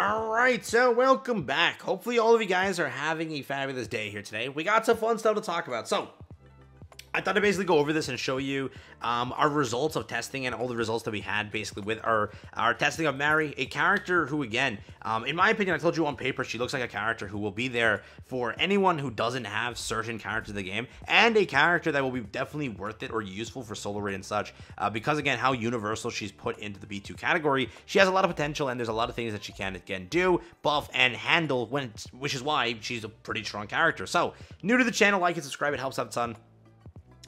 Alright, so welcome back. Hopefully all of you guys are having a fabulous day here today. We got some fun stuff to talk about. So, I thought I'd basically go over this and show you our results of testing and all the results that we had basically with our testing of Mary, a character who, again, in my opinion, I told you on paper, she looks like a character who will be there for anyone who doesn't have certain characters in the game, and a character that will be definitely worth it or useful for solo raid and such, because, again, how universal she's put into the B2 category. She has a lot of potential, and there's a lot of things that she can, again, do, buff, and handle, which is why she's a pretty strong character. So, new to the channel, like and subscribe, it helps out a ton.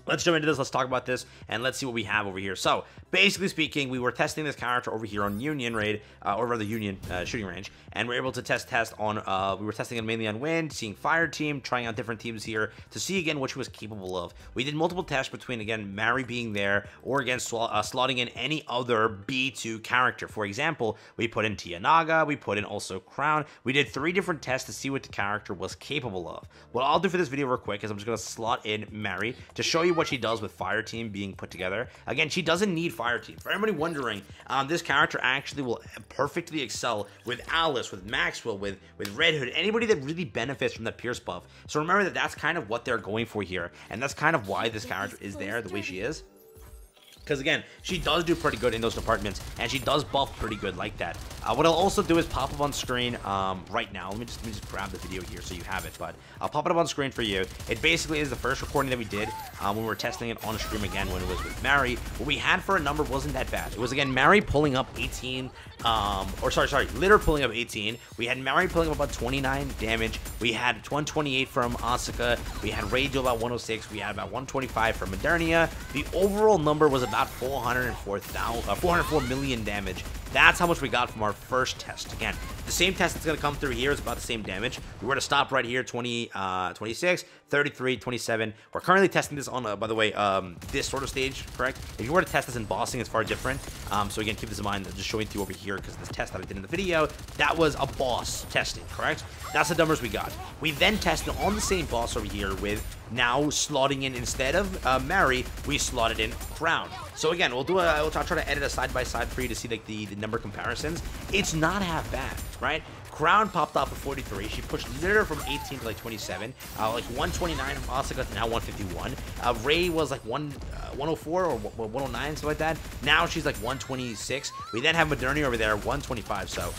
Let's jump into this, let's talk about this, and let's see what we have over here. So, basically speaking, we were testing this character over here on Union Raid, or rather Union shooting range, and we were able to test on, we were testing it mainly on Wind, seeing Fire Team, trying out different teams here, to see again what she was capable of. We did multiple tests between, again, Mary being there, or again, slotting in any other B2 character. For example, we put in Tia Naga, we put in also Crown. We did 3 different tests to see what the character was capable of. What I'll do for this video real quick is I'm just going to slot in Mary to show you what she does with Fire Team being put together. Again, she doesn't need Fire Team. For everybody wondering, this character actually will perfectly excel with Alice, with Maxwell, with Red Hood, anybody that really benefits from that Pierce buff. So remember that that's kind of what they're going for here, and that's kind of why this character is there the way she is. Because, again, she does do pretty good in those departments, and she does buff pretty good like that. What I'll also do is pop up on screen right now. Let me just grab the video here so you have it, but I'll pop it up on screen for you. It basically is the first recording that we did when we were testing it on stream again when it was with Mary. What we had for a number wasn't that bad. It was, again, Mary pulling up 18, Litter pulling up 18. We had Mary pulling up about 29 damage. We had 128 from Asuka. We had Rei do about 106. We had about 125 from Modernia. The overall number was about 404 million damage. That's how much we got from our first test. Again, the same test that's going to come through here is about the same damage. We were to stop right here, 26, 33, 27. We're currently testing this on, by the way, this sort of stage, correct? If you were to test this in bossing, it's far different. So again, keep this in mind. I'm just showing it to you over here because this test that I did in the video, that was a boss testing, correct? That's the numbers we got. We then tested on the same boss over here with now slotting in, instead of Mary, we slotted in Crown. So again, I'll try to edit a side-by-side for you to see like the number comparisons. It's not half bad, right? Crown popped off at 43. She pushed Litter from 18 to like 27. Like 129 from Asuka to now 151. Rei was like 104 or 109, something like that. Now she's like 126. We then have Modernia over there, 125. So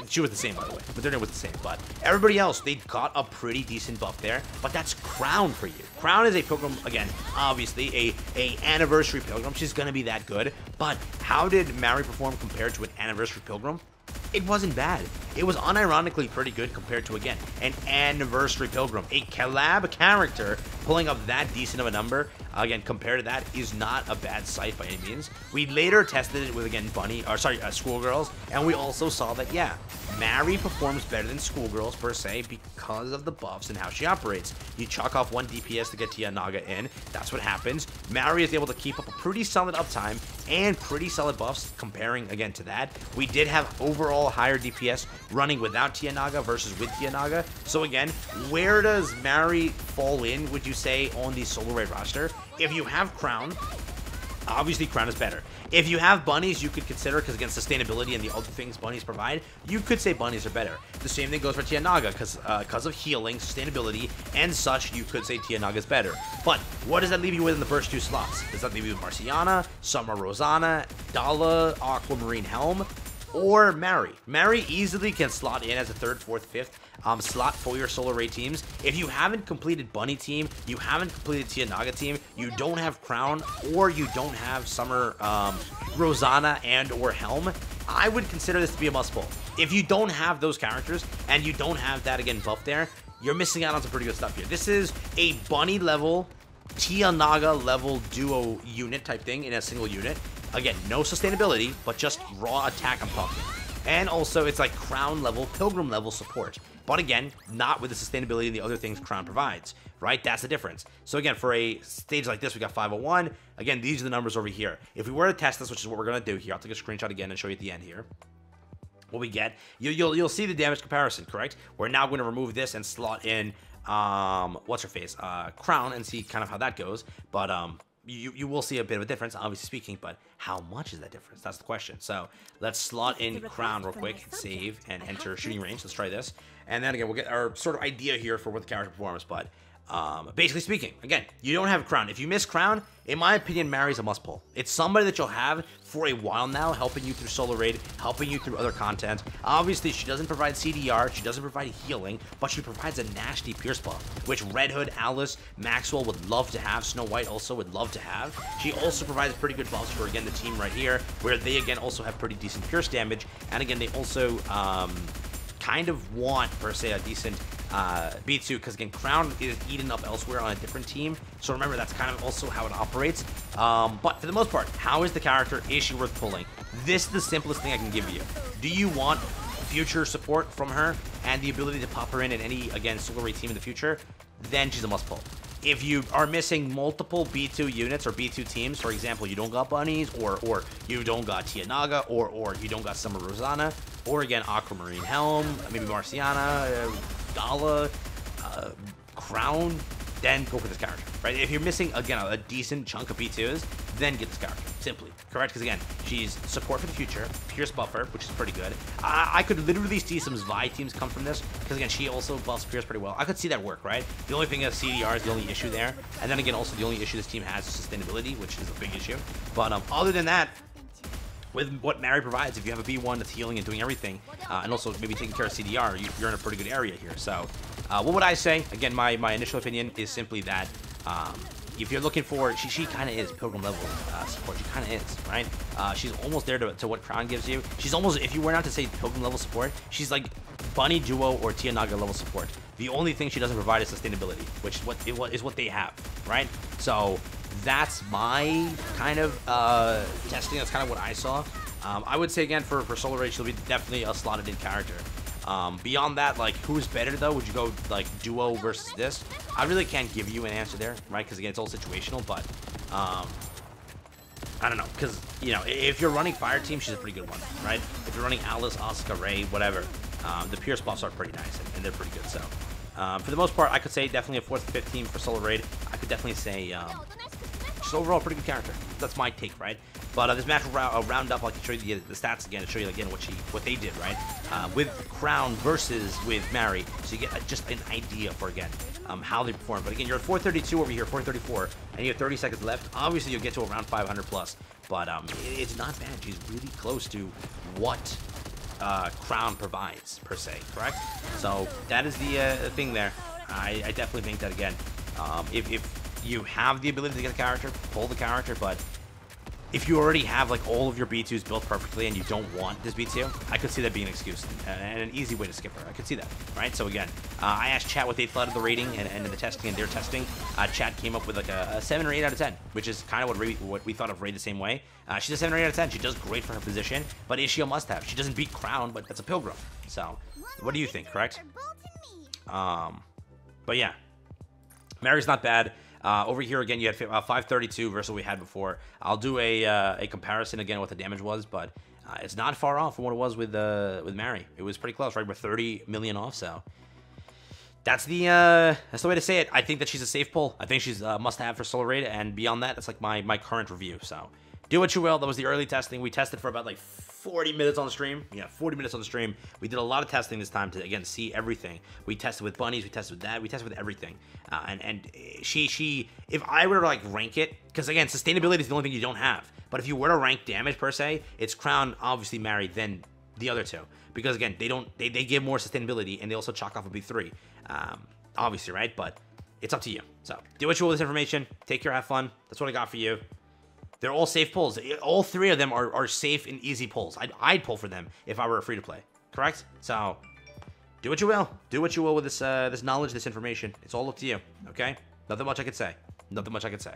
she was the same, by the way. Modernia was the same, but everybody else, they got a pretty decent buff there. But that's Crown for you. Crown is a pilgrim, again, obviously a anniversary pilgrim. She's gonna be that good. But how did Mary perform compared to an anniversary pilgrim? It wasn't bad. It was unironically pretty good compared to, again, an anniversary pilgrim. A collab character pulling up that decent of a number, again, compared to that, is not a bad sight by any means. We later tested it with, again, Schoolgirls, and we also saw that, yeah, Mary performs better than Schoolgirls, per se, because of the buffs and how she operates. You chalk off 1 DPS to get Tia Naga in. That's what happens. Mary is able to keep up a pretty solid uptime and pretty solid buffs comparing, again, to that. We did have overall higher DPS running without Tia Naga versus with Tia Naga. So again, where does Mary fall in, would you say, on the solo raid roster? If you have Crown, obviously Crown is better. If you have bunnies, you could consider, because again, sustainability and the other things bunnies provide, you could say bunnies are better. The same thing goes for Tia Naga, because of healing, sustainability, and such, you could say Tia Naga is better. But what does that leave you with in the first 2 slots? Does that leave you with Marciana, Summer Rosanna, Dala, Aquamarine Helm, or Mary? Mary easily can slot in as a 3rd, 4th, 5th slot for your solo raid teams. If you haven't completed Bunny team, you haven't completed Tia Naga team, you don't have Crown, or you don't have Summer, Rosanna, and or Helm, I would consider this to be a must pull. If you don't have those characters, and you don't have that, again, buff there, you're missing out on some pretty good stuff here. This is a Bunny level, Tia Naga level duo unit type thing in a single unit. Again, no sustainability, but just raw attack I'm talking. And also, it's like Crown level, Pilgrim level support. But again, not with the sustainability and the other things Crown provides, right? That's the difference. So again, for a stage like this, we got 501. Again, these are the numbers over here. If we were to test this, which is what we're going to do here, I'll take a screenshot again and show you at the end here. What we get, you'll see the damage comparison, correct? We're now going to remove this and slot in, what's her face, Crown, and see kind of how that goes. But you will see a bit of a difference, obviously speaking, but how much is that difference? That's the question. So let's slot in Crown real quick, save, and enter shooting range. Let's try this. And then again, we'll get our sort of idea here for what the character performs, but basically speaking, again, you don't have Crown. If you miss Crown, in my opinion, Mary's a must pull. It's somebody that you'll have for a while now, helping you through solo raid, helping you through other content. Obviously, she doesn't provide CDR, she doesn't provide healing, but she provides a nasty Pierce buff, which Red Hood, Alice, Maxwell would love to have. Snow White also would love to have. She also provides pretty good buffs for, again, the team right here, where they, again, also have pretty decent Pierce damage. And again, they also kind of want, per se, a decent B2, because again, Crown is eaten up elsewhere on a different team, so remember, that's kind of also how it operates. But for the most part, how is the character? Is she worth pulling? This is the simplest thing I can give you. Do you want future support from her and the ability to pop her in any, again, solo raid team in the future? Then she's a must pull. If you are missing multiple B2 units or B2 teams, for example, you don't got Bunnies, or you don't got Tia Naga, or you don't got Summer Rosanna, or again, Aquamarine Helm, maybe Marciana, Gala, Crown, then go for this character, right? If you're missing, again, a decent chunk of B2s, then get this character, simply, correct? Because again, she's support for the future, Pierce buffer, which is pretty good. I could literally see some Vi teams come from this, because again, she also buffs Pierce pretty well. I could see that work, right? The only thing is CDR is the only issue there, and then again, also the only issue this team has is sustainability, which is a big issue. But other than that, with what Mary provides, if you have a B1 that's healing and doing everything, and also maybe taking care of CDR, you're in a pretty good area here. So, what would I say? Again, my initial opinion is simply that if you're looking for, she kind of is Pilgrim level support. She kind of is, right? She's almost there to what Crown gives you. She's almost, if you were not to say Pilgrim level support, she's like Bunny Duo or Tia Naga level support. The only thing she doesn't provide is sustainability, which is what they have, right? So that's my kind of testing. That's kind of what I saw. I would say, again, for solo raid, she'll be definitely a slotted in character. Beyond that, like, who's better though? Would you go like duo versus this? I really can't give you an answer there, right? Because again, it's all situational. But I don't know, because you know, if you're running fire team, she's a pretty good one, right? If you're running Alice, Asuka, Ray, whatever, the Pierce buffs are pretty nice and they're pretty good. So for the most part, I could say definitely a 4th, 5th team for solo raid. I could definitely say she's overall a pretty good character. That's my take, right? But this match will round up. I can show you the stats again to show you again what they did, right? With Crown versus with Mary, so you get just an idea for, again, how they perform. But again, you're at 432 over here, 434, and you have 30 seconds left. Obviously, you'll get to around 500 plus, but it's not bad. She's really close to what Crown provides, per se, correct? So that is the thing there. I definitely think that, again, if you have the ability to get a character, pull the character, but if you already have like all of your B2s built perfectly and you don't want this B2, I could see that being an excuse and an easy way to skip her. I could see that, right? So again, I asked chat what they thought of the rating and the testing and their testing. Chat came up with like a 7 or 8 out of 10, which is kind of what we thought of Ray the same way. She's a 7 or 8 out of 10. She does great for her position, but is she a must-have? She doesn't beat Crown, but that's a Pilgrim. So, what do you think, correct? But yeah, Mary's not bad. Over here again, you had 532 versus what we had before. I'll do a comparison again what the damage was, but it's not far off from what it was with Mary. It was pretty close, right? We're 30 million off, so that's the way to say it. I think that she's a safe pull. I think she's a must-have for solo raid, and beyond that, that's like my current review. So do what you will. That was the early testing. We tested for about like 40 minutes on the stream. Yeah, 40 minutes on the stream. We did a lot of testing this time to, again, see everything. We tested with bunnies. We tested with that. We tested with everything. And she, if I were to like rank it, because again, sustainability is the only thing you don't have. But if you were to rank damage per se, it's Crown, obviously Mary, then the other two. Because again, they give more sustainability, and they also chalk off a B3. Obviously, right? But it's up to you. So do what you will with this information. Take care, have fun. That's what I got for you. They're all safe pulls. All 3 of them are safe and easy pulls. I'd pull for them if I were a free-to-play. Correct? So, do what you will. Do what you will with this knowledge, this information. It's all up to you. Okay? Nothing much I could say. Nothing much I could say.